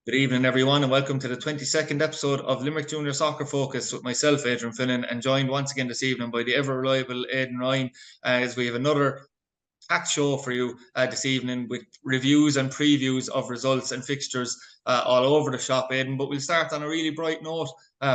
Good evening, everyone, and welcome to the 22nd episode of Limerick Junior Soccer Focus with myself, Adrian Finnin, and joined once again this evening by the ever-reliable Aidan Ryan, as we have another packed show for you this evening with reviews and previews of results and fixtures all over the shop, Aidan. But we'll start on a really bright note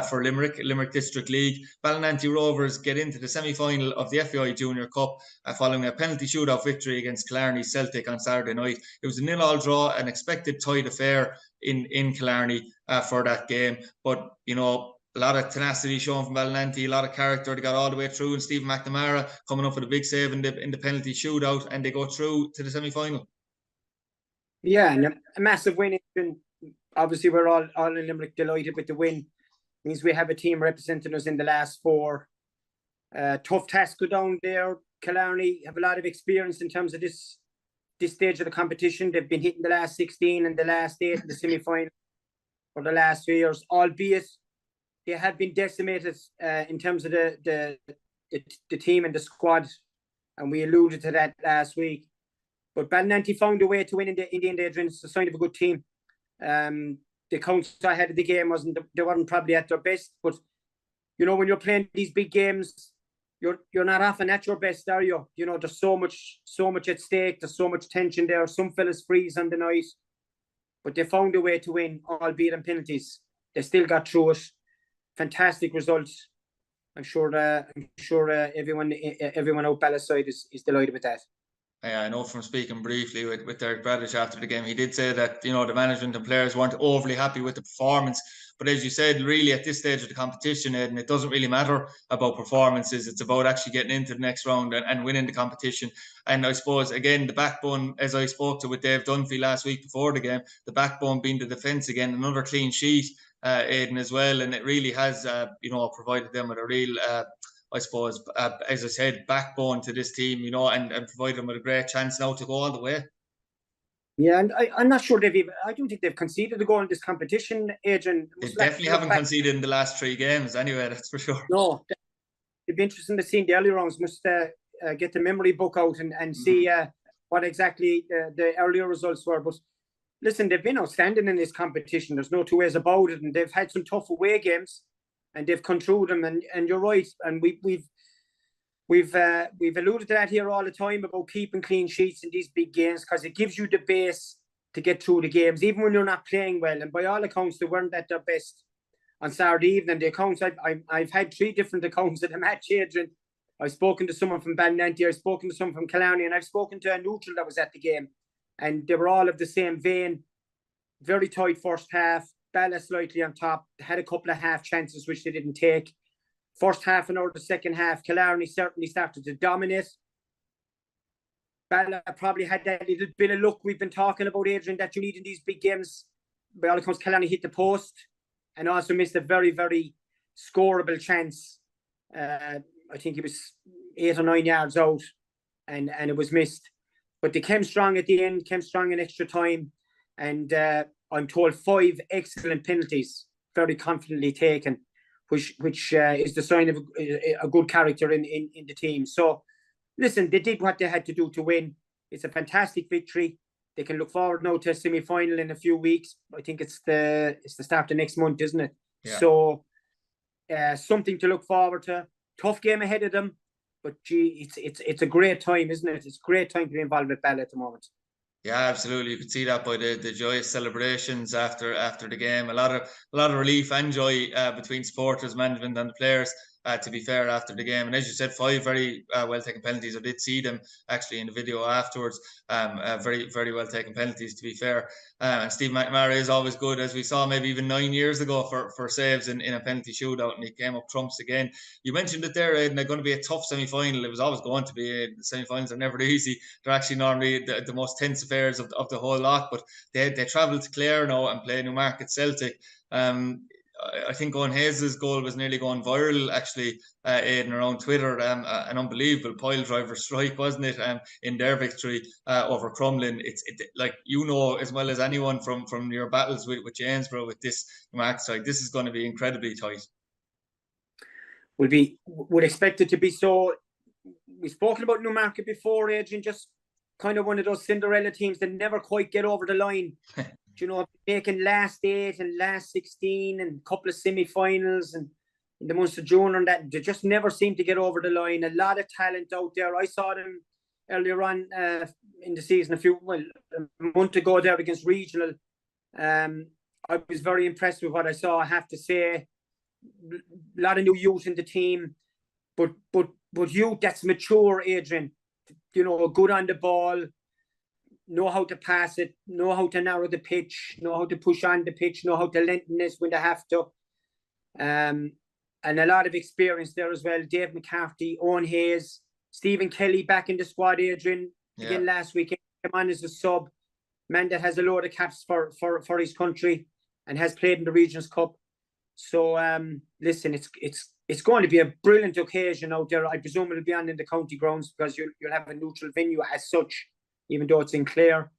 for Limerick District League. Ballynanty Rovers get into the semi-final of the FAI Junior Cup following a penalty shootout victory against Killarney Celtic on Saturday night. It was a 0-0 draw, an expected tight affair in Killarney for that game. But, you know, a lot of tenacity shown from Ballynanty, a lot of character. They got all the way through, and Stephen McNamara coming up with a big save in the penalty shootout, and they go through to the semi-final. Yeah, and a massive win. Obviously, we're all in Limerick delighted with the win. It means we have a team representing us in the last four. Tough task go down there. Killarney have a lot of experience in terms of this stage of the competition. They've been hitting the last 16 and the last 8 in the semi-final for the last 2 years, albeit they have been decimated in terms of the team and the squad, and we alluded to that last week. But Ballynanty found a way to win in the Aidan and Adrian. It's a sign of a good team. The counts I had of the game they weren't probably at their best, but you know, when you're playing these big games, you're not often at your best, are you? You know, there's so much at stake. There's so much tension there. Some fellas freeze on the night, but they found a way to win, albeit in penalties. They still got through it. Fantastic results. I'm sure everyone out Ballast side is delighted with that. Yeah, I know from speaking briefly with Derek Bradish after the game, he did say that, you know, the management and players weren't overly happy with the performance. But as you said, really at this stage of the competition, Aidan, it doesn't really matter about performances. It's about actually getting into the next round and winning the competition. And I suppose, again, the backbone, as I spoke to with Dave Dunphy last week before the game, the backbone being the defence again, another clean sheet, Aidan, as well. And it really has, provided them with a real... I suppose, as I said, backbone to this team, you know, and provide them with a great chance now to go all the way. Yeah, and I'm not sure I don't think they've conceded a goal in this competition, Adrian. They definitely haven't conceded in the last 3 games anyway, that's for sure. No, it'd be interesting to see the early rounds. Must get the memory book out and see what exactly the earlier results were. But listen, they've been outstanding in this competition. There's no two ways about it. And they've had some tough away games, and they've come through them, and you're right. And we've alluded to that here all the time about keeping clean sheets in these big games, because it gives you the base to get through the games, even when you're not playing well. And by all accounts, they weren't at their best on Saturday evening. The accounts I've had 3 different accounts of the match, Adrian. I've spoken to someone from Ballynanty, I've spoken to someone from Killarney, and I've spoken to a neutral that was at the game, and they were all of the same vein. Very tight first half. Balla slightly on top, had a couple of half chances which they didn't take. First half and over the second half, Killarney certainly started to dominate. Balla probably had that little bit of luck we've been talking about, Adrian, that you need in these big games. By all accounts, Killarney hit the post and also missed a very, very scoreable chance. I think it was 8 or 9 yards out, and it was missed. But they came strong at the end, came strong in extra time, and I'm told 5 excellent penalties, very confidently taken, which is the sign of a good character in the team. So, listen, they did what they had to do to win. It's a fantastic victory. They can look forward now to a semi-final in a few weeks. I think it's the start of next month, isn't it? Yeah. So, something to look forward to. Tough game ahead of them, but gee, it's a great time, isn't it? It's a great time to be involved with Balla at the moment. Yeah, absolutely. You could see that by the joyous celebrations after the game. A lot of relief and joy between supporters, management, and the players. To be fair, after the game, and as you said, 5 very well taken penalties. I did see them actually in the video afterwards. Very, very well taken penalties, to be fair. And Steve McNamara is always good, as we saw maybe even 9 years ago for saves in a penalty shootout, and he came up trumps again. You mentioned it there, Aidan. They're going to be a tough semi-final. It was always going to be. The semi-finals are never easy. They're actually normally the most tense affairs of the whole lot. But they travel to Clare now and play Newmarket Celtic. I think Owen Hayes' goal was nearly going viral, actually, Aidan, around Twitter. An unbelievable pile driver strike, wasn't it? In their victory over Crumlin. It's like, you know as well as anyone from your battles with Janesborough with this Newmarket side, this is going to be incredibly tight. Would expect it to be so. We've spoken about Newmarket before, Adrian, just kind of one of those Cinderella teams that never quite get over the line. making last 8 and last 16 and a couple of semi-finals and in the Munster Junior, and that they just never seem to get over the line. A lot of talent out there. I saw them earlier on in the season a month ago there against Regional. I was very impressed with what I saw, I have to say. A lot of new youth in the team, but youth that's mature, Adrian. Good on the ball, know how to pass it, know how to narrow the pitch, know how to push on the pitch, know how to lengthen this when they have to. And a lot of experience there as well. Dave McCarthy, Owen Hayes, Stephen Kelly back in the squad, Adrian. Again, last weekend, came on as a sub. Man that has a load of caps for his country and has played in the Regions Cup. So, listen, it's going to be a brilliant occasion out there. I presume it'll be on in the county grounds because you'll have a neutral venue as such, even though it's in Clare.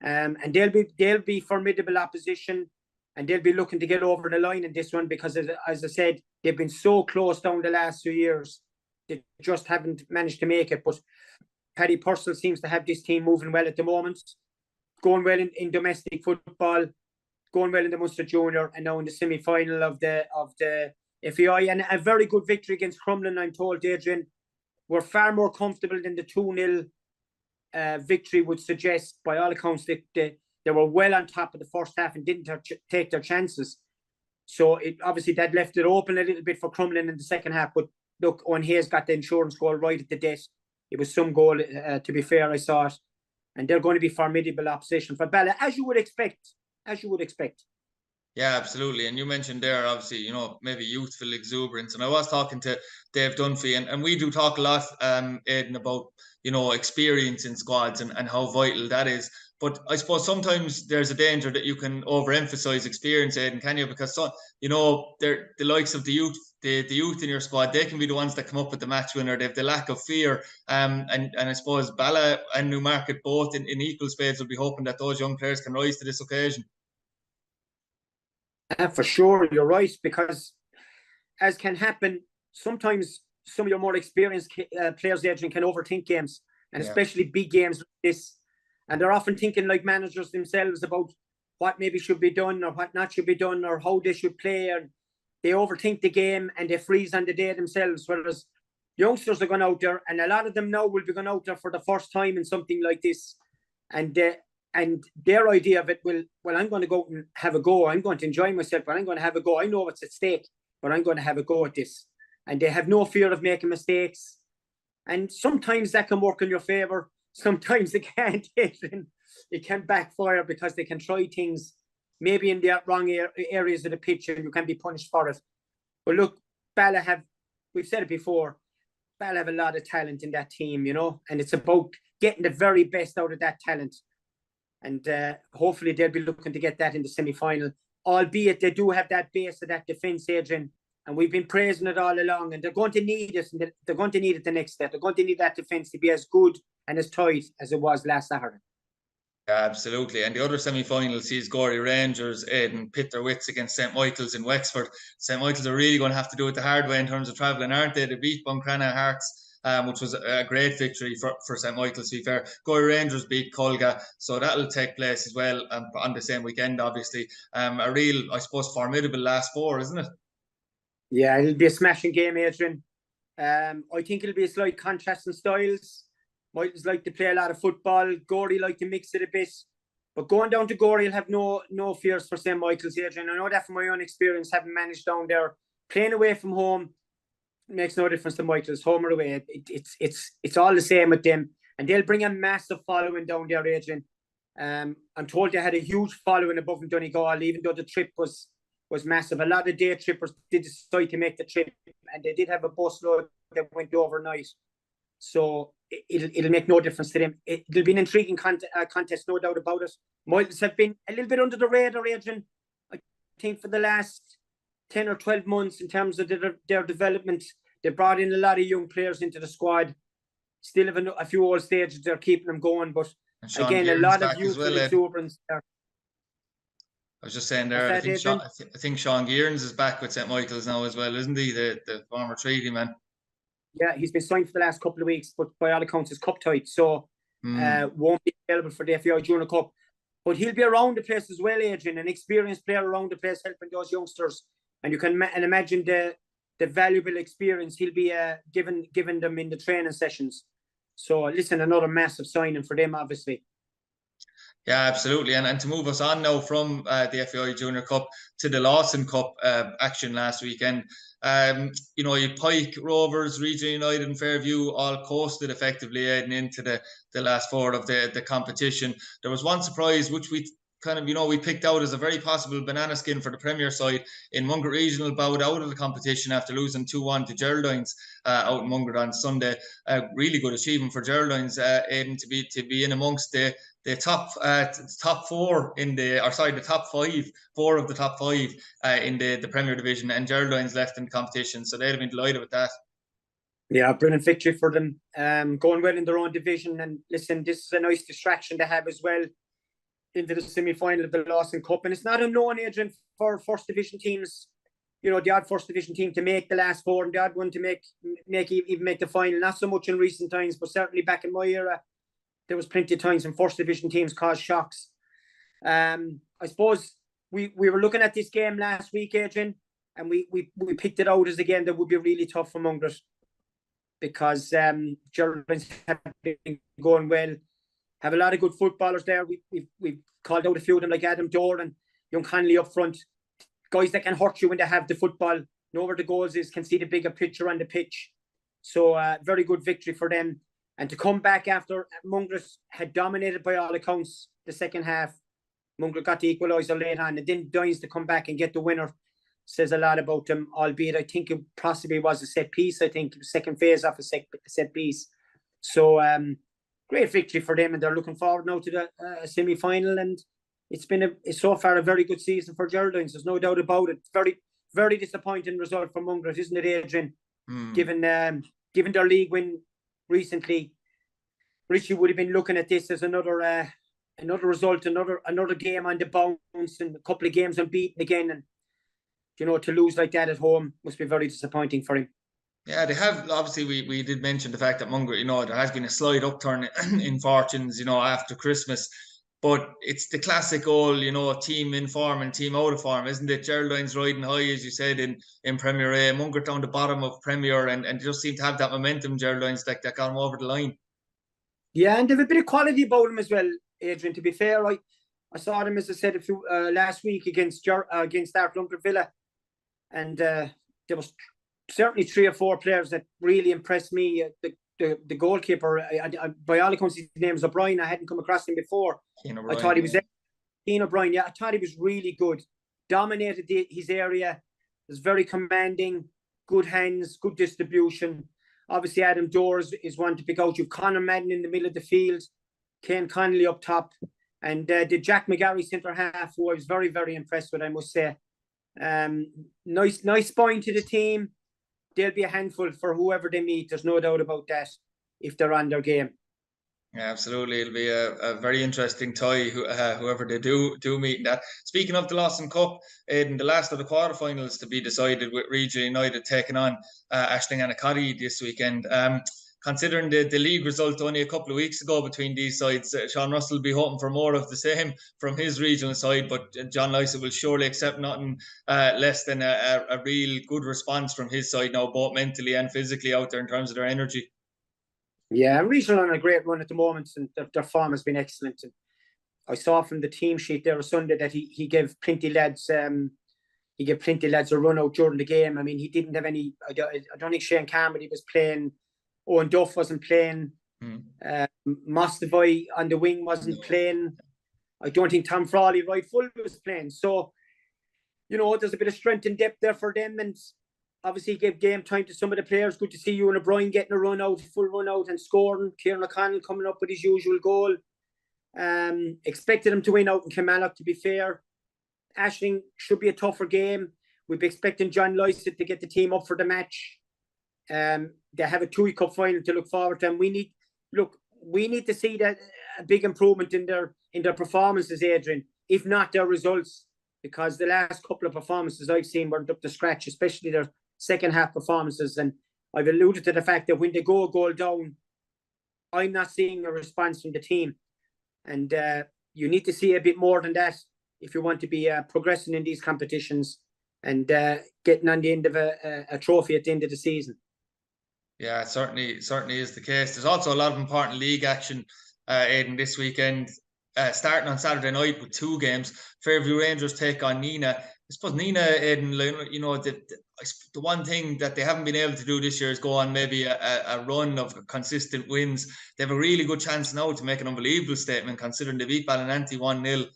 And they'll be formidable opposition, and they'll be looking to get over the line in this one because, as I said, they've been so close down the last few years. They just haven't managed to make it. But Paddy Purcell seems to have this team moving well at the moment, going well in domestic football, going well in the Munster Junior, and now in the semi-final of the FAI, and a very good victory against Crumlin, I'm told, Adrian. We're far more comfortable than the 2-0 victory would suggest. By all accounts, they were well on top of the first half and didn't take their chances. So obviously that left it open a little bit for Crumlin in the second half. But look, Owen Hayes got the insurance goal right at the death. It was some goal, to be fair, I saw it. And they're going to be formidable opposition for Balla, as you would expect. Yeah, absolutely. And you mentioned there, obviously, maybe youthful exuberance. And I was talking to Dave Dunphy, and we do talk a lot, Aidan, about, experience in squads and how vital that is. But I suppose sometimes there's a danger that you can overemphasize experience, Aidan, can you? Because, the likes of the youth in your squad, they can be the ones that come up with the match winner. They have the lack of fear. And I suppose Balla and Newmarket both in equal spades will be hoping that those young players can rise to this occasion. For sure, you're right, because as can happen, sometimes some of your more experienced players, Adrian, can overthink games, and especially big games like this. And they're often thinking like managers themselves about what maybe should be done or what not should be done or how they should play. And they overthink the game and they freeze on the day themselves. Whereas youngsters are going out there, and a lot of them now will be going out there for the first time in something like this. And their idea of it well, I'm going to go and have a go. I'm going to enjoy myself, but I'm going to have a go. I know what's at stake, but I'm going to have a go at this. And they have no fear of making mistakes. And sometimes that can work in your favour. Sometimes it can't. It can backfire because they can try things maybe in the wrong areas of the pitch and you can be punished for it. But look, Balla we've said it before, Balla have a lot of talent in that team, and it's about getting the very best out of that talent. And hopefully they'll be looking to get that in the semi-final, albeit they do have that base of that defence, Adrian, and we've been praising it all along, and they're going to need it, and they're going to need it the next step. They're going to need that defence to be as good and as tight as it was last Saturday. Yeah, absolutely. And the other semi-final sees Gorey Rangers and pit their wits against St. Michael's in Wexford. St. Michael's are really going to have to do it the hard way in terms of travelling, aren't they? They beat Buncrana Hearts, which was a great victory for St. Michael's, to be fair. Gorey Rangers beat Colga, so that'll take place as well on the same weekend, obviously. A real, I suppose, formidable last four, isn't it? Yeah, it'll be a smashing game, Adrian. I think it'll be a slight contrast in styles. Michael's like to play a lot of football. Gorey like to mix it a bit. But going down to Gorey, you'll have no fears for St. Michael's, Adrian. I know that from my own experience, having managed down there. Playing away from home makes no difference to Michael's, home or away. It's all the same with them. And they'll bring a massive following down there, Adrian. I'm told they had a huge following above in Donegal, even though the trip was massive. A lot of day trippers did decide to make the trip, and they did have a busload that went overnight. So it'll make no difference to them. It'll be an intriguing contest, no doubt about it. Michael's have been a little bit under the radar, Adrian, I think, for the last 10 or 12 months in terms of their development. They brought in a lot of young players into the squad. Still have a few old stages they're keeping them going, but again, a lot of youthful exuberance there. I was just saying there, I think Sean Gearns is back with St. Michael's now as well, isn't he? The former treaty man. Yeah, he's been signed for the last couple of weeks, but by all accounts, is cup tight, so won't be available for the FAI Junior Cup. But he'll be around the place as well, Adrian, an experienced player around the place helping those youngsters. And you can imagine the valuable experience he'll be giving them in the training sessions. So listen, another massive signing for them, obviously. Yeah, absolutely. And to move us on now from the FAI Junior Cup to the Lawson Cup action last weekend, you know, you Pike, Rovers, Region United and Fairview all coasted effectively heading into the last four of the competition. There was one surprise which we kind of, you know, we picked out as a very possible banana skin for the Premier side. In Munster Regional bowed out of the competition after losing 2-1 to Geraldines out in Munster on Sunday. Really good achievement for Geraldines, Aidan, to be in amongst the top four in the top five, four of the top five in the Premier Division, and Geraldines left in the competition, so they'd have been delighted with that. Yeah, brilliant victory for them. Going well in their own division, and listen, this is a nice distraction to have as well into the semi-final of the Lawson Cup. And it's not unknown, Adrian, for first division teams, you know, the odd first division team to make the last four and the odd one to make the final. Not so much in recent times, but certainly back in my era, there was plenty of times when first division teams caused shocks. I suppose we were looking at this game last week, Adrian, and we picked it out as a game that would be really tough for Munster, because Geraldines have been going well, have a lot of good footballers there. We've called out a few of them, like Adam Dorr and Young Conley up front, guys that can hurt you when they have the football, know where the goals is, can see the bigger picture on the pitch. So very good victory for them. And to come back after Munster had dominated by all accounts the second half, Munster got the equaliser late on, and then Dines to come back and get the winner says a lot about them, albeit I think it possibly was a set piece. I think it was second phase off a set piece. So great victory for them, and they're looking forward now to the semi-final. And it's been so far a very good season for Geraldines. There's no doubt about it. Very, very disappointing result for Munster, isn't it, Adrian? Given their league win recently, Richie would have been looking at this as another result, another game on the bounce, and a couple of games unbeaten again. And you know, to lose like that at home must be very disappointing for him. Yeah, they have. Obviously, we did mention the fact that Munster, you know, there has been a slight upturn in fortunes, you know, after Christmas. But it's the classic old, you know, team in form and team out of form, isn't it? Geraldines riding high, as you said, in Premier A. Munster down the bottom of Premier, and just seem to have that momentum, Geraldines, that got them over the line. Yeah, and they have a bit of quality about them as well, Adrian. To be fair, I saw them, as I said, last week against Arthur Villa, and there was certainly 3 or 4 players that really impressed me. The goalkeeper, by all accounts, his name is O'Brien. I hadn't come across him before. I thought he was Keane O'Brien. Yeah, I thought he was really good. Dominated his area. Was very commanding. Good hands. Good distribution. Obviously, Adam Doors is one to pick out. You've Conor Madden in the middle of the field. Ken Connolly up top. And the Jack McGarry centre half, who I was very, very impressed with, I must say. Nice point to the team. They'll be a handful for whoever they meet. There's no doubt about that, if they're on their game. Yeah, absolutely. It'll be a very interesting tie, whoever they do meet in that. Speaking of the Lawson Cup, Aidan, the last of the quarterfinals to be decided, with Region United taking on Ashling Anacotty this weekend. Considering the league result only a couple of weeks ago between these sides, Sean Russell will be hoping for more of the same from his regional side, but John Lycett will surely accept nothing less than a real good response from his side now, both mentally and physically out there in terms of their energy. Yeah, regional on a great run at the moment, and their form has been excellent. And I saw from the team sheet there on Sunday that he gave plenty lads a run out during the game. I mean, he didn't have any. I don't think Shane Carmody was playing. Owen Duff wasn't playing. Mostavoy on the wing wasn't playing. I don't think Tom Frawley right full was playing. So, you know, there's a bit of strength and depth there for them, and obviously gave game time to some of the players. Good to see Ewan O'Brien getting a full run out and scoring. Kieran O'Connell coming up with his usual goal. Expected him to win out in Kilmallock, to be fair. Ashling should be a tougher game. We'd be expecting John Lycett to get the team up for the match. They have a TUI Cup final to look forward to, and we need to see that a big improvement in their performances, Adrian, if not their results, because the last couple of performances I've seen weren't up to scratch, especially their second half performances. And I've alluded to the fact that when they go a goal down, I'm not seeing a response from the team. And you need to see a bit more than that if you want to be progressing in these competitions and getting on the end of a trophy at the end of the season. Yeah, it certainly is the case. There's also a lot of important league action, Aidan, this weekend. Starting on Saturday night with 2 games. Fairview Rangers take on Nina. I suppose Nina, Aidan, you know, the one thing that they haven't been able to do this year is go on maybe a run of consistent wins. They have a really good chance now to make an unbelievable statement, considering they beat Ballynanty 1-0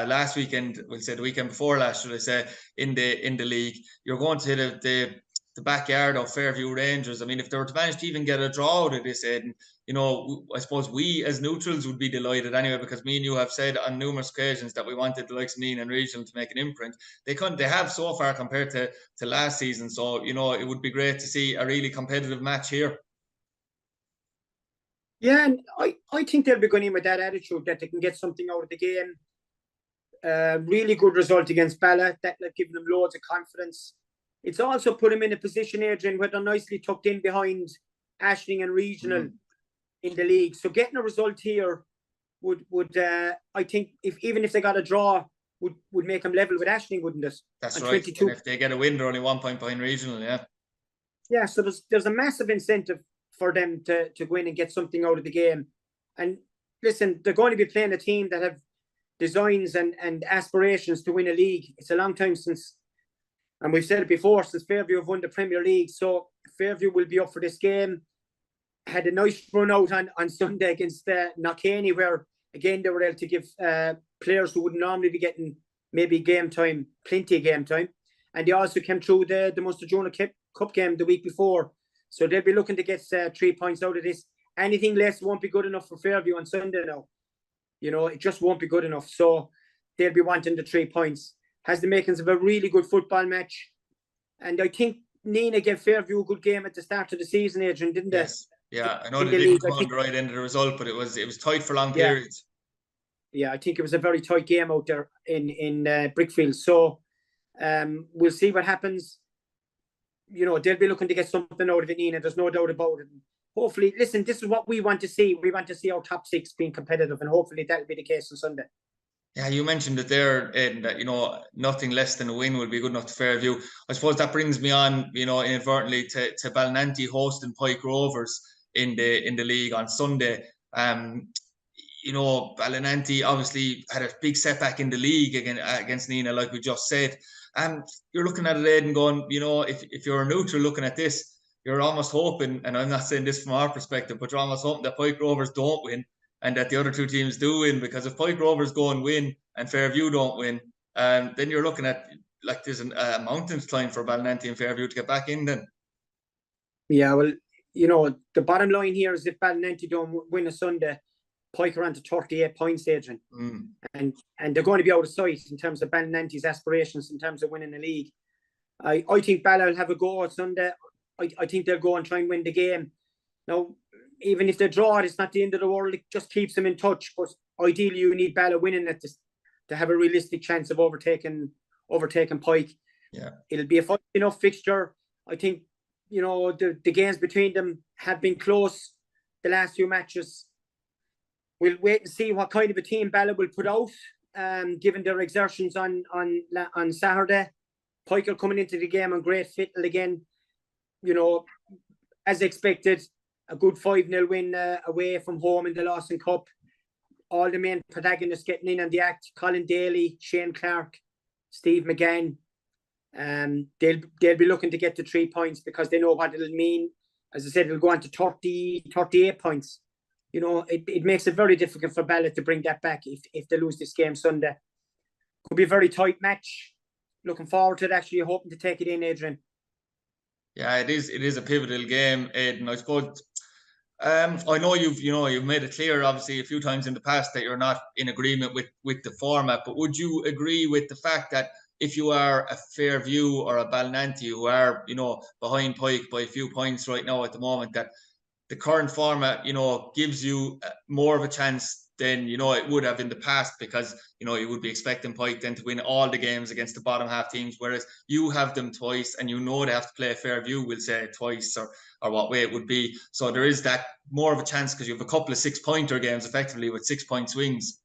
last weekend. We'll say the weekend before last, should I say, in the league. You're going to the backyard of Fairview Rangers. I mean, if they were to manage to even get a draw out of this, Aidan, you know, I suppose we as neutrals would be delighted anyway, because me and you have said on numerous occasions that we wanted the likes of Nina and Regional to make an imprint. They have so far compared to last season. So, you know, it would be great to see a really competitive match here. Yeah, and I think they'll be going in with that attitude that they can get something out of the game. Really good result against Balla. That'll give them loads of confidence. It's also put them in a position, Adrian, where they're nicely tucked in behind Ashling and Regional in the league. So getting a result here would I think, even if they got a draw, would make them level with Ashling, wouldn't it? That's right. 22. And if they get a win, they're only 1 point behind Regional, yeah. Yeah, so there's a massive incentive for them to go in and get something out of the game. And listen, they're going to be playing a team that have designs and aspirations to win a league. It's a long time since, and we've said it before, since Fairview have won the Premier League. So Fairview will be up for this game. Had a nice run out on Sunday against Knockany, where again they were able to give players who wouldn't normally be getting maybe game time, plenty of game time. And they also came through the Munster Junior Cup game the week before. So they'll be looking to get 3 points out of this. Anything less won't be good enough for Fairview on Sunday now. You know, it just won't be good enough. So they'll be wanting the 3 points. Has the makings of a really good football match. And I think Nina gave Fairview a good game at the start of the season, Adrian, didn't they? Yes. Yeah, I know they didn't come on the right end of the result, but it was tight for long periods. Yeah, I think it was a very tight game out there in Brickfield. So we'll see what happens. You know, they'll be looking to get something out of it, Nina. There's no doubt about it. Hopefully, listen, this is what we want to see. We want to see our top 6 being competitive, and hopefully that'll be the case on Sunday. Yeah, you mentioned it there, Aidan, that, you know, nothing less than a win would be good enough to Fairview. I suppose that brings me on, you know, inadvertently to Ballynanty hosting Pike Rovers in the league on Sunday. You know, Ballynanty obviously had a big setback in the league against Nina, like we just said. And you're looking at it, Aidan, going, you know, if you're a neutral looking at this, you're almost hoping, and I'm not saying this from our perspective, but you're almost hoping that Pike Rovers don't win and that the other 2 teams do win, because if Pike Rovers go and win and Fairview don't win, then you're looking at, like, there's a mountain to climb for Ballynanty and Fairview to get back in then. Yeah, well, you know, the bottom line here is if Ballynanty don't win a Sunday, Pike are on to 38 points, Adrian. And they're going to be out of sight in terms of Ballynanty's aspirations in terms of winning the league. I think Balla will have a go on Sunday. I think they'll go and try and win the game. Now, even if they draw it, it's not the end of the world. It just keeps them in touch. But ideally, you need Balla winning it to have a realistic chance of overtaking Pike. Yeah, it'll be a fun enough fixture. I think, you know, the games between them have been close the last few matches. We'll wait and see what kind of a team Balla will put out, given their exertions on Saturday. Pike are coming into the game on great fittle again. You know, as expected, a good 5-0 win away from home in the Lawson Cup. All the main protagonists getting in on the act: Colin Daly, Shane Clark, Steve McGann. They'll be looking to get the 3 points because they know what it'll mean. As I said, it'll go on to 38 points. You know, it makes it very difficult for Balla to bring that back if they lose this game Sunday. Could be a very tight match. Looking forward to it, actually, hoping to take it in, Adrian. Yeah, it is a pivotal game, Aidan. I suppose I know you've made it clear, obviously, a few times in the past that you're not in agreement with the format, but would you agree with the fact that if you are a Fairview or a Ballynanty who are, you know, behind Pike by a few points right now at the moment, that the current format, you know, gives you more of a chance than, you know, it would have in the past, because, you know, you would be expecting Pike then to win all the games against the bottom half teams, whereas you have them twice and you know they have to play a Fairview, we'll say twice or what way it would be. So there is that more of a chance because you have a couple of 6-pointer games effectively with 6-point swings.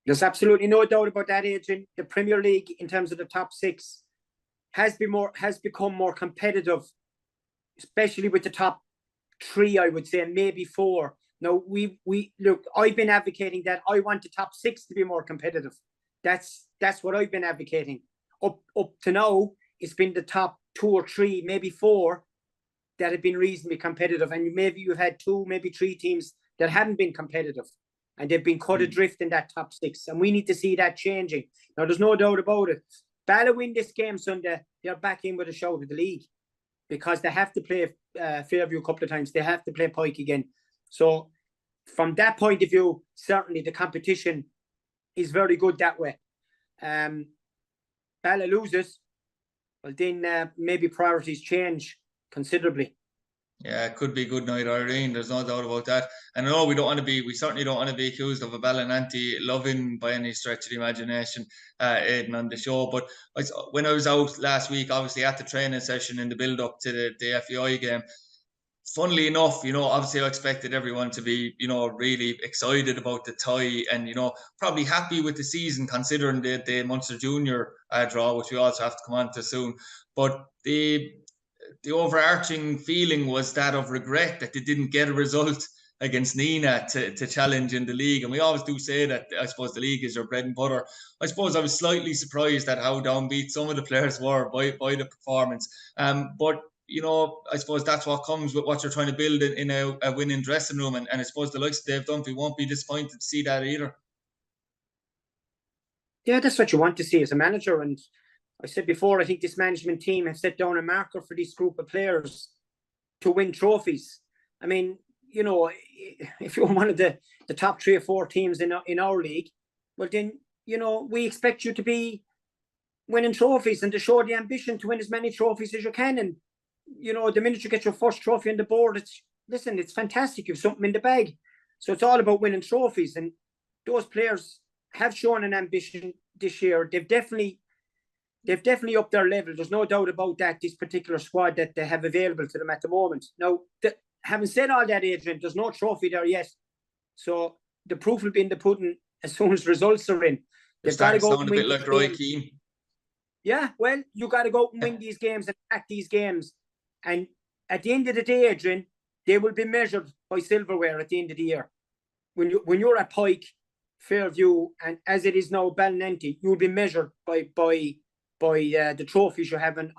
There's absolutely no doubt about that, Adrian. The Premier League, in terms of the top 6, has become more competitive, especially with the top 3, I would say, and maybe 4. Now, we look, I've been advocating that I want the top 6 to be more competitive. That's what I've been advocating. Up to now, it's been the top 2 or 3, maybe 4, that have been reasonably competitive. And maybe you've had 2, maybe 3 teams that haven't been competitive. And they've been cut adrift in that top 6. And we need to see that changing. Now, there's no doubt about it. Balla win this game Sunday, they're back in with a shout of the league. Because they have to play Fairview a couple of times. They have to play Pike again. So, from that point of view, certainly the competition is very good that way. Balla loses, well, then maybe priorities change considerably. Yeah, it could be good night, Irene. There's no doubt about that. And no, we certainly don't want to be accused of a Ballynanty loving by any stretch of the imagination, Aidan, on the show. But when I was out last week, obviously at the training session in the build-up to the FAI game, funnily enough, obviously I expected everyone to be, really excited about the tie and, probably happy with the season considering the Munster Junior draw, which we also have to come on to soon. But the overarching feeling was that of regret that they didn't get a result against Nina to challenge in the league. And we always do say that, I suppose, the league is your bread and butter. I suppose I was slightly surprised at how downbeat some of the players were by the performance. But I suppose that's what comes with what you're trying to build in a winning dressing room. And I suppose the likes of Dave Dunphy won't be disappointed to see that either. Yeah, that's what you want to see as a manager. And I said before, I think this management team has set down a marker for this group of players to win trophies. I mean, if you're one of the top 3 or 4 teams in our league, well then, we expect you to be winning trophies and to show the ambition to win as many trophies as you can. And, the minute you get your first trophy on the board, it's fantastic. You have something in the bag. So it's all about winning trophies. And those players have shown an ambition this year. They've definitely upped their level. There's no doubt about that, this particular squad that they have available to them at the moment. Now, having said all that, Adrian, there's no trophy there yet. So the proof will be in the pudding as soon as results are in. They've got to go and win a bit like Roy Keane. Yeah, well, you got to go and win these games and attack these games. And at the end of the day, Adrian, they will be measured by silverware at the end of the year. When you're at Pike, Fairview, and as it is now Ballynanty, you will be measured by the trophies you have in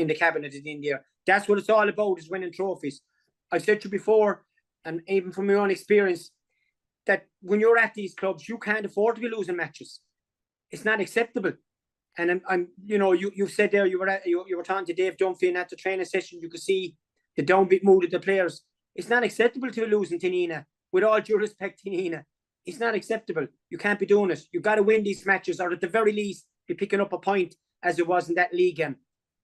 the cabinet at the end of the year. That's what it's all about, is winning trophies. I've said to you before, and even from my own experience, that when you're at these clubs, you can't afford to be losing matches. It's not acceptable. And you've said there, you were talking to Dave Dunphy, and at the training session, you could see the downbeat mood of the players. It's not acceptable to be losing to Nina. With all due respect to Nina, it's not acceptable. You can't be doing it. You've got to win these matches, or at the very least, be picking up a point, as it was in that league game.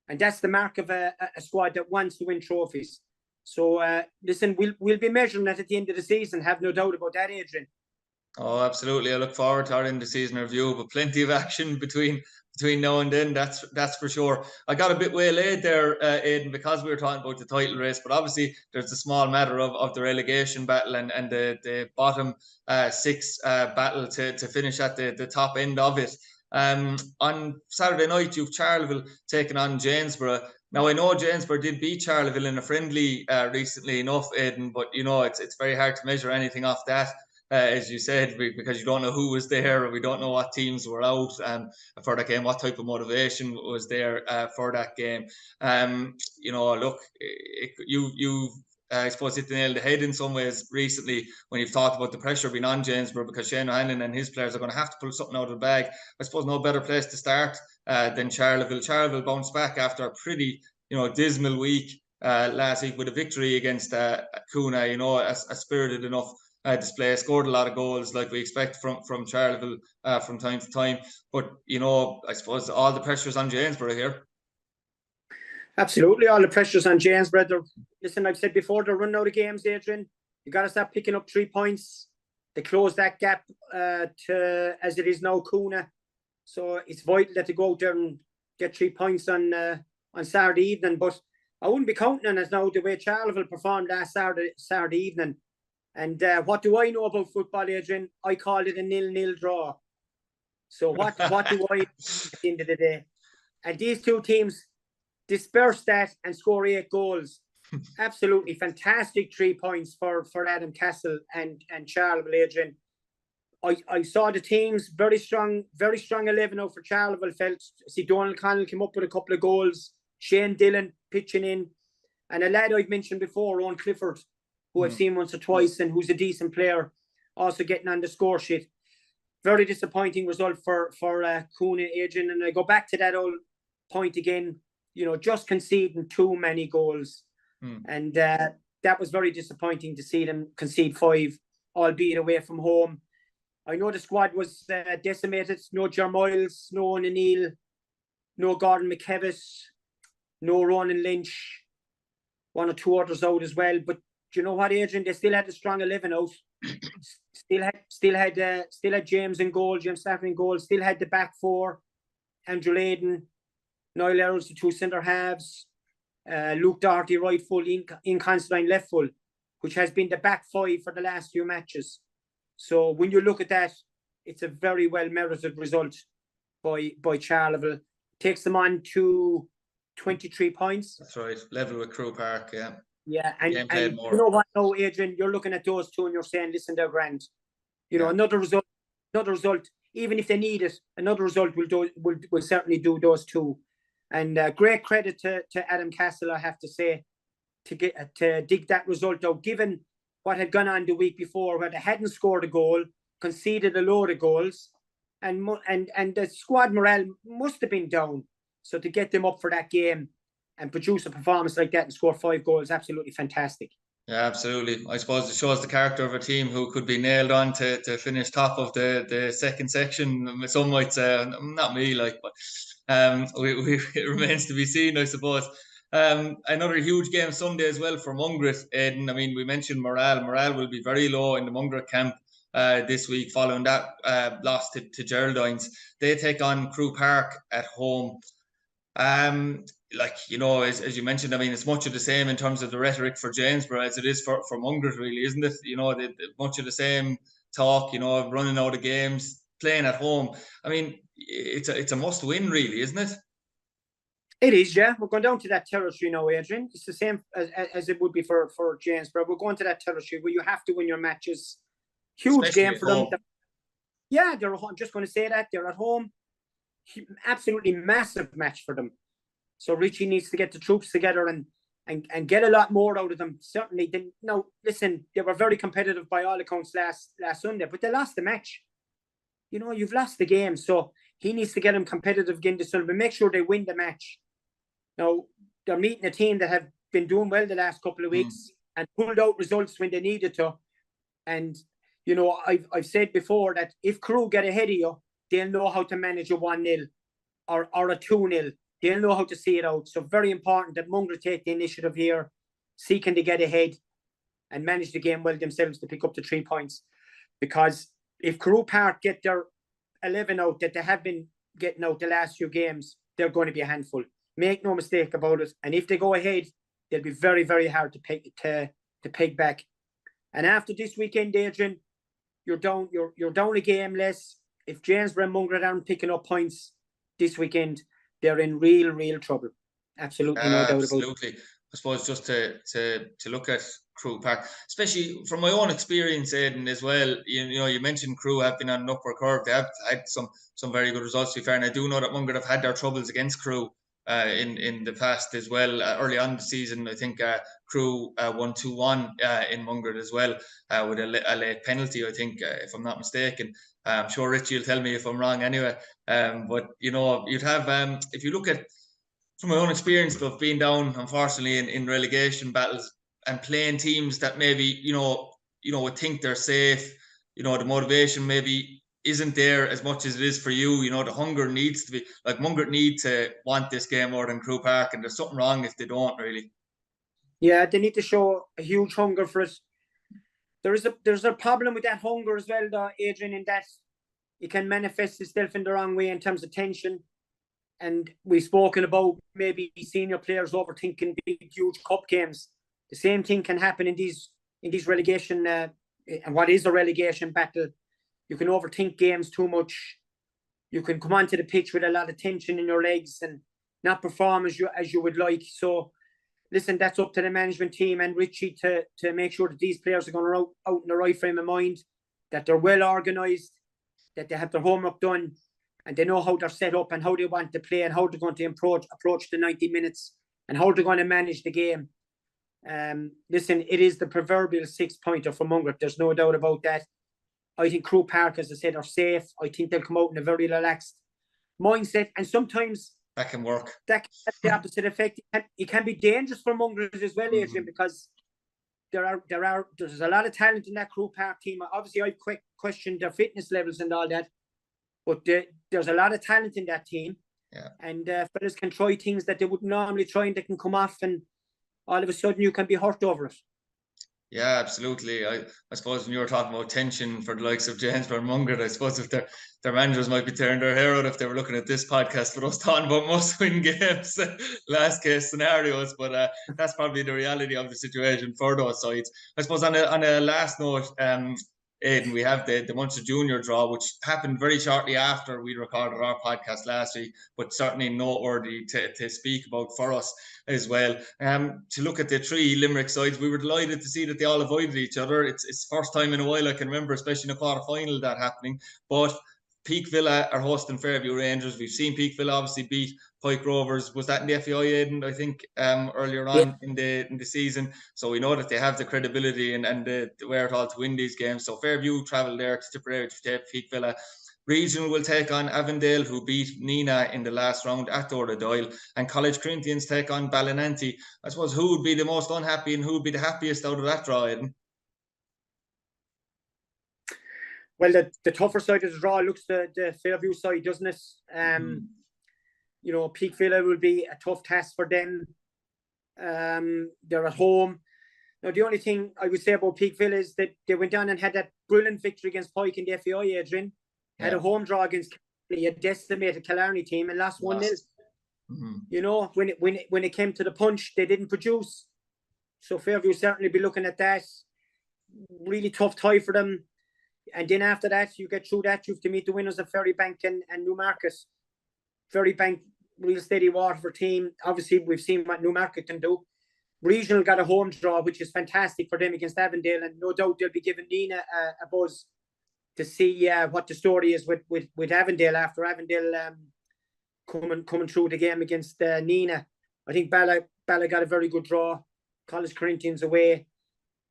And that's the mark of a squad that wants to win trophies. So, listen, we'll be measuring that at the end of the season. Have no doubt about that, Adrian. Oh, absolutely. I look forward to our end of season review, but plenty of action between now and then, that's for sure. I got a bit waylaid there, Aidan, because we were talking about the title race, but obviously there's a small matter of the relegation battle and the bottom 6 battle to finish at the top end of it. On Saturday night, you've Charleville taking on Janesborough. Now, I know Janesborough did beat Charleville in a friendly recently enough, Aidan, but it's very hard to measure anything off that. As you said, because you don't know who was there, or we don't know what teams were out for that game, what type of motivation was there for that game. Look, you've I suppose hit the nail on the head in some ways recently when you've talked about the pressure being on Janesborough, because Shane O'Hanlon and his players are going to have to pull something out of the bag. I suppose no better place to start than Charleville. Charleville bounced back after a pretty dismal week last week with a victory against Kuna. A spirited enough display, scored a lot of goals like we expect from Charleville from time to time. But I suppose all the pressure's on Janesborough here. Absolutely, all the pressure's on Janesborough. Listen, I've said before, they're running out of games, Adrian. You got to start picking up 3 points. They close that gap to, as it is now, Kuna. So it's vital that they go out there and get 3 points on Saturday evening. But I wouldn't be counting on it now, the way Charleville performed last Saturday evening. And what do I know about football, Adrian? I call it a 0-0 draw. So what do I at the end of the day? And these two teams disperse that and score 8 goals. Absolutely fantastic 3 points for Adam Castle and Charleville, Adrian. I saw the teams very strong 11 out for Charleville. Felt see Donald Connell came up with a couple of goals. Shane Dillon pitching in, and a lad I've mentioned before, Owen Clifford, who I've seen once or twice and who's a decent player, also getting on the score sheet. Very disappointing result for Kuna, Adrian. And I go back to that old point again, just conceding too many goals. And that was very disappointing to see them concede 5, albeit away from home. I know the squad was decimated. No Jermiles, no O'Neill, no Gordon McKevitt, no Ronan Lynch. 1 or 2 others out as well. But do you know what, Adrian? They still had a strong 11 out. Still had James in goal, James Stafford in goal. Still had the back 4, Andrew Layden, Niall Earls, the 2 centre halves, Luke Doherty right full, in Considine left full, which has been the back 5 for the last few matches. So when you look at that, it's a very well merited result by Charleville. Takes them on to 23 points. That's right, level with Crewe Park, yeah. Yeah, and you know what now, Adrian, you're looking at those two and you're saying, listen, they're grand. Another result, even if they need it, another result will certainly do those two. And great credit to Adam Castle, I have to say, to dig that result out, given what had gone on the week before, where they hadn't scored a goal, conceded a load of goals, and the squad morale must have been down. So to get them up for that game and produce a performance like that and score 5 goals, absolutely fantastic. Yeah, absolutely. I suppose it shows the character of a team who could be nailed on to finish top of the second section. Some might say, not me, but it remains to be seen, I suppose. Another huge game Sunday as well for Mungret, Aidan. I mean, we mentioned morale. Morale will be very low in the Mungret camp this week following that loss to Geraldines. They take on Crewe Park at home. As you mentioned, I mean, it's much of the same in terms of the rhetoric for Jamesborough as it is for Mungret, really, isn't it? Much of the same talk, running out of games, playing at home. I mean, it's a must win, really, isn't it? It is, yeah. We're going down to that territory now, Adrian. It's the same as it would be for Jamesborough. We're going to that territory where you have to win your matches. Huge especially game for them. Yeah, I'm just going to say that. They're at home. Absolutely massive match for them. So Richie needs to get the troops together and get a lot more out of them. Certainly. Now, listen, they were very competitive by all accounts last Sunday, but they lost the match. You've lost the game. So he needs to get them competitive again this Sunday, but make sure they win the match. Now, they're meeting a team that have been doing well the last couple of weeks and pulled out results when they needed to. And, I've said before that if Crewe get ahead of you, they'll know how to manage a 1-0 or a 2-0. They'll know how to see it out. So very important that Mungret take the initiative here, seeking to get ahead and manage the game well themselves to pick up the 3 points. Because if Crewe Park get their 11 out that they have been getting out the last few games, they're going to be a handful. Make no mistake about it. And if they go ahead, they'll be very, very hard to peg back. And after this weekend, Adrian, you're down a game less. If Jamesborough and Mungret aren't picking up points this weekend, they're in real trouble. Absolutely, no doubt about it. Absolutely. I suppose just to look at Crewe Park, especially from my own experience, Aidan, as well. You mentioned Crewe have been on an upward curve. They have had some very good results, to be fair. And I do know that Mungret have had their troubles against Crewe in the past as well. Early on the season, I think Crewe won 2-1 in Mungret as well with a late penalty, I think, if I'm not mistaken. I'm sure Richie will tell me if I'm wrong anyway. But you'd have if you look at from my own experience of being down, unfortunately, in relegation battles and playing teams that maybe would think they're safe. The motivation maybe isn't there as much as it is for you. The hunger needs to be like Mungret need to want this game more than Crewe Park, and there's something wrong if they don't really. Yeah, they need to show a huge hunger for it. There's a problem with that hunger as well, though, Adrian, in that it can manifest itself in the wrong way in terms of tension. And we've spoken about maybe senior players overthinking big, huge cup games. The same thing can happen in these relegation, and what is a relegation battle. You can overthink games too much. you can come onto the pitch with a lot of tension in your legs and not perform as you would like. So listen, that's up to the management team and Richie to make sure that these players are going out in the right frame of mind, that they're well organised, that they have their homework done, and they know how they're set up and how they want to play and how they're going to approach the 90 minutes and how they're going to manage the game. Listen, it is the proverbial 6-pointer for Munster. There's no doubt about that. I think Crew Park, as I said, are safe. I think they'll come out in a very relaxed mindset, and sometimes that can work. That can have the opposite effect. It can be dangerous for Munsters as well, Adrian, because there's a lot of talent in that Crew Park team. Obviously, I've questioned their fitness levels and all that, but there's a lot of talent in that team. Yeah. And fellas can try things that they wouldn't normally try, and they can come off, and all of a sudden you can be hurt over it. Yeah, absolutely. I suppose when you were talking about tension for the likes of James Munster, I suppose if their managers might be tearing their hair out if they were looking at this podcast for us talking about must-win games, last case scenarios. But that's probably the reality of the situation for those sides. I suppose on a last note, Aidan, we have the Munster Junior draw, which happened very shortly after we recorded our podcast last week, but certainly noteworthy to speak about for us as well. To look at the 3 Limerick sides, we were delighted to see that they all avoided each other. It's the first time in a while I can remember, especially in a quarter-final, that happening. But Peak Villa are hosting Fairview Rangers. We've seen Peak Villa obviously beat Pike Rovers. Was that in the FAI, Aidan, I think, earlier on in the season? So we know that they have the credibility and the wherewithal to win these games. So Fairview travel there to Tipperary to take Peak Villa. Regional will take on Avondale, who beat Nina in the last round at Dora Doyle, and College Corinthians take on Ballynanty. I suppose who would be the most unhappy and who would be the happiest out of that draw, Aidan? Well, the tougher side of the draw looks the Fairview side, doesn't it? You know, Peak Villa will be a tough task for them. They're at home. Now, the only thing I would say about Peak Villa is that they went down and had that brilliant victory against Pike in the FAI, Adrian. Had a home draw against a decimated Killarney team and lost 1-0. You know, when it came to the punch, they didn't produce. So Fairview certainly be looking at that. Really tough tie for them. And then after that, you get through that, you have to meet the winners of Ferrybank and Newmarket. Ferrybank, real steady Waterford team. Obviously, we've seen what Newmarket can do. Regional got a home draw, which is fantastic for them against Avondale, and no doubt they'll be giving Nina a buzz to see what the story is with Avondale after Avondale coming through the game against Nina. I think Balla got a very good draw. College Corinthians away.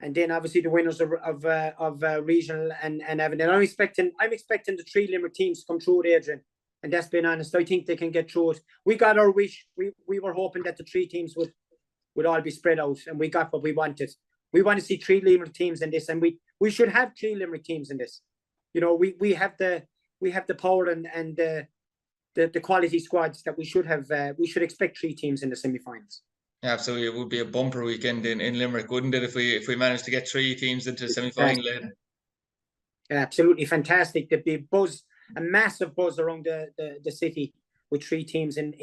And then obviously the winners of regional and Avondale. I'm expecting the 3 Limerick teams to come through it, Adrian. And that's being honest. I think they can get through it. We got our wish. We were hoping that the 3 teams would all be spread out, and we got what we wanted. We want to see 3 Limerick teams in this, and we should have 3 Limerick teams in this. You know, we have the power and the quality squads that we should have. We should expect 3 teams in the semi-finals. Yeah, absolutely. It would be a bumper weekend in Limerick, wouldn't it, if we managed to get 3 teams into the semi-final? Absolutely fantastic. There'd be a massive buzz around the city with 3 teams in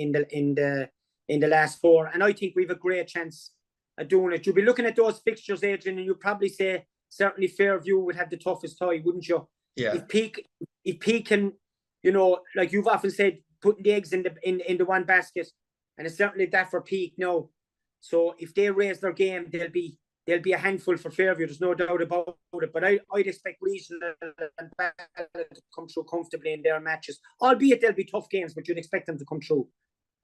the last 4, and I think we've a great chance of doing it. You'll be looking at those fixtures, Adrian, and you'll probably say certainly Fairview would have the toughest tie, wouldn't you? Yeah. If Peak can, you know, like you've often said, putting the eggs in the one basket, and it's certainly that for Peak now. So if they raise their game, they'll be a handful for Fairview. There's no doubt about it. But I'd expect Regional and Ballard to come through comfortably in their matches, albeit they'll be tough games, but you'd expect them to come through.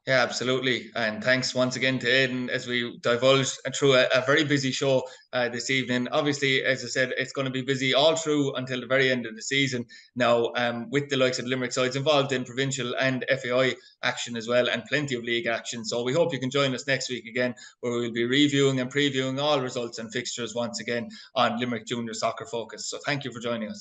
Yeah, absolutely. And thanks once again to Aidan as we divulged through a very busy show this evening. Obviously, as I said, it's going to be busy all through until the very end of the season now, with the likes of Limerick sides involved in provincial and FAI action as well, and plenty of league action. So we hope you can join us next week again, where we'll be reviewing and previewing all results and fixtures once again on Limerick Junior Soccer Focus. So thank you for joining us.